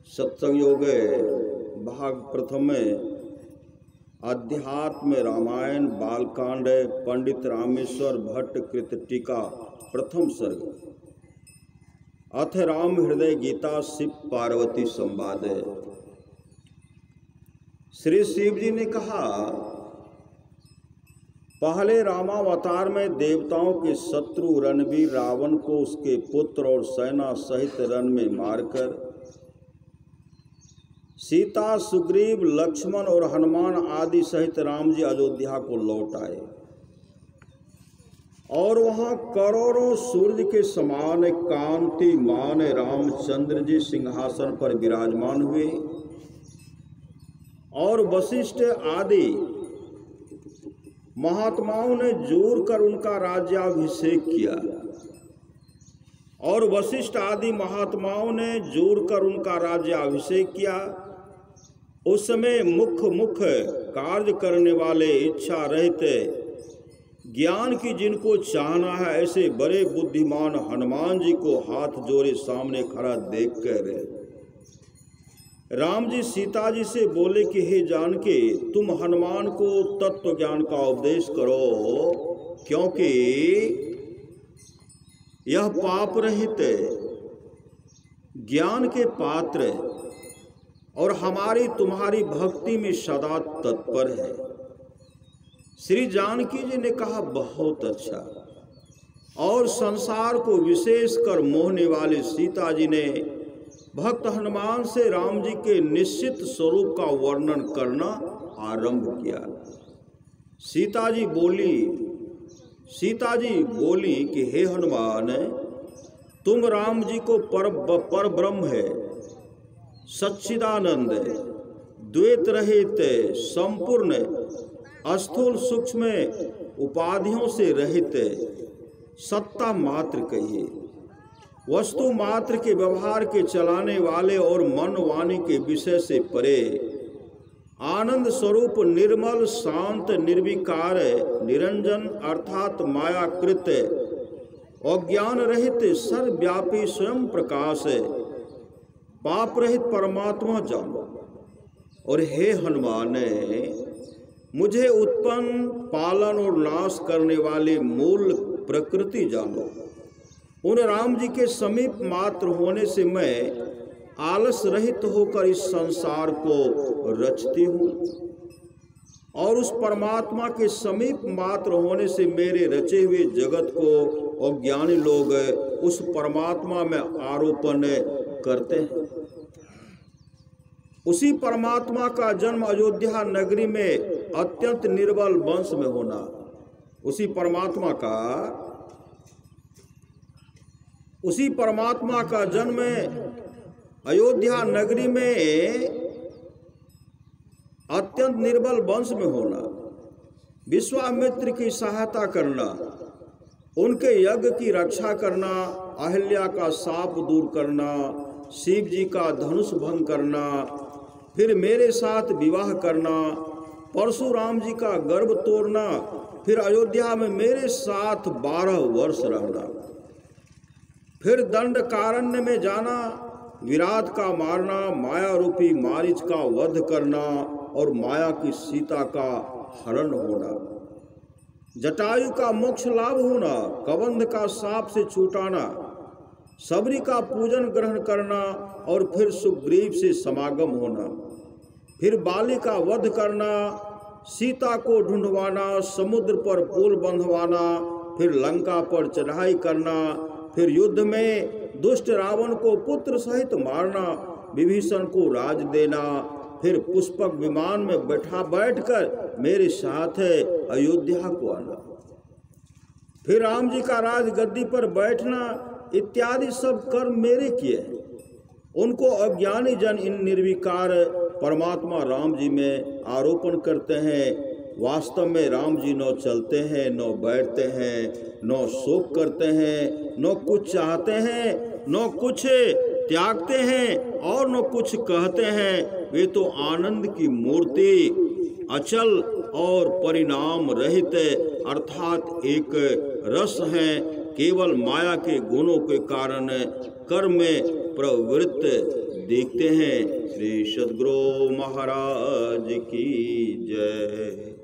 सत्संग योग भाग प्रथम में अध्यात्म रामायण बालकांड पंडित रामेश्वर भट्ट कृत टीका प्रथम सर्ग। अथ राम हृदय गीता शिव पार्वती संवाद। श्री शिव जी ने कहा, पहले रामावतार में देवताओं के शत्रु रणवीर रावण को उसके पुत्र और सेना सहित रण में मारकर सीता, सुग्रीव, लक्ष्मण और हनुमान आदि सहित राम जी अयोध्या को लौट आए और वहां करोड़ों सूर्य के समान कांतिमान रामचंद्र जी सिंहासन पर विराजमान हुए और वशिष्ठ आदि महात्माओं ने जोर कर उनका राज्याभिषेक किया और वशिष्ठ आदि महात्माओं ने जोर कर उनका राज्याभिषेक किया। उस समय मुख्य कार्य करने वाले इच्छा रहित ज्ञान की जिनको चाहना है ऐसे बड़े बुद्धिमान हनुमान जी को हाथ जोड़े सामने खड़ा देखकर राम जी सीता जी से बोले कि हे जानकी, तुम हनुमान को तत्व ज्ञान का उपदेश करो, क्योंकि यह पाप रहित ज्ञान के पात्र और हमारी तुम्हारी भक्ति में सदा तत्पर है। श्री जानकी जी ने कहा, बहुत अच्छा। और संसार को विशेष कर मोहने वाली सीता जी ने भक्त हनुमान से राम जी के निश्चित स्वरूप का वर्णन करना आरंभ किया। सीता जी बोली कि हे हनुमान, तुम राम जी को पर ब्रह्म है, सच्चिदानंद, द्वैत रहित, संपूर्ण, स्थूल सूक्ष्म उपाधियों से रहित, सत्ता मात्र कहिए, वस्तु मात्र के व्यवहार के चलाने वाले और मन वाणी के विषय से परे, आनंद स्वरूप निर्मल, शांत, निर्विकार, निरंजन अर्थात मायाकृत, अज्ञान रहित, सर्वव्यापी स्वयं प्रकाश, पाप रहित परमात्मा जानो। और हे हनुमान, मुझे उत्पन्न, पालन और नाश करने वाली मूल प्रकृति जानो। उन राम जी के समीप मात्र होने से मैं आलस रहित होकर इस संसार को रचती हूँ और उस परमात्मा के समीप मात्र होने से मेरे रचे हुए जगत को अज्ञानी लोग उस परमात्मा में आरोपण करते हैं। उसी परमात्मा का जन्म अयोध्या नगरी में अत्यंत निर्बल वंश में होना, उसी परमात्मा का जन्म अयोध्या नगरी में अत्यंत निर्बल वंश में होना, विश्वामित्र की सहायता करना, उनके यज्ञ की रक्षा करना, अहिल्या का शाप दूर करना, शिव जी का धनुष भंग करना, फिर मेरे साथ विवाह करना, परशुराम जी का गर्भ तोड़ना, फिर अयोध्या में मेरे साथ 12 वर्ष रहना, फिर दंडकारण्य में जाना, विराट का मारना, माया रूपी मारीच का वध करना और माया की सीता का हरण होना, जटायु का मोक्ष लाभ होना, कबंध का साप से छूटाना, सबरी का पूजन ग्रहण करना और फिर सुग्रीव से समागम होना, फिर बाली का वध करना, सीता को ढूंढवाना, समुद्र पर पुल बंधवाना, फिर लंका पर चढ़ाई करना, फिर युद्ध में दुष्ट रावण को पुत्र सहित मारना, विभीषण को राज देना, फिर पुष्पक विमान में बैठकर मेरे साथ अयोध्या को आना, फिर राम जी का राज गद्दी पर बैठना इत्यादि सब कर्म मेरे किए हैं। उनको अज्ञानी जन इन निर्विकार परमात्मा राम जी में आरोपण करते हैं। वास्तव में राम जी न चलते हैं, न बैठते हैं, न शोक करते हैं, न कुछ चाहते हैं, न कुछ त्यागते हैं और न कुछ कहते हैं। वे तो आनंद की मूर्ति, अचल और परिणाम रहित अर्थात एक रस हैं। केवल माया के गुणों के कारण कर्म में प्रवृत्त देखते हैं। श्री सद्गुरु महाराज की जय।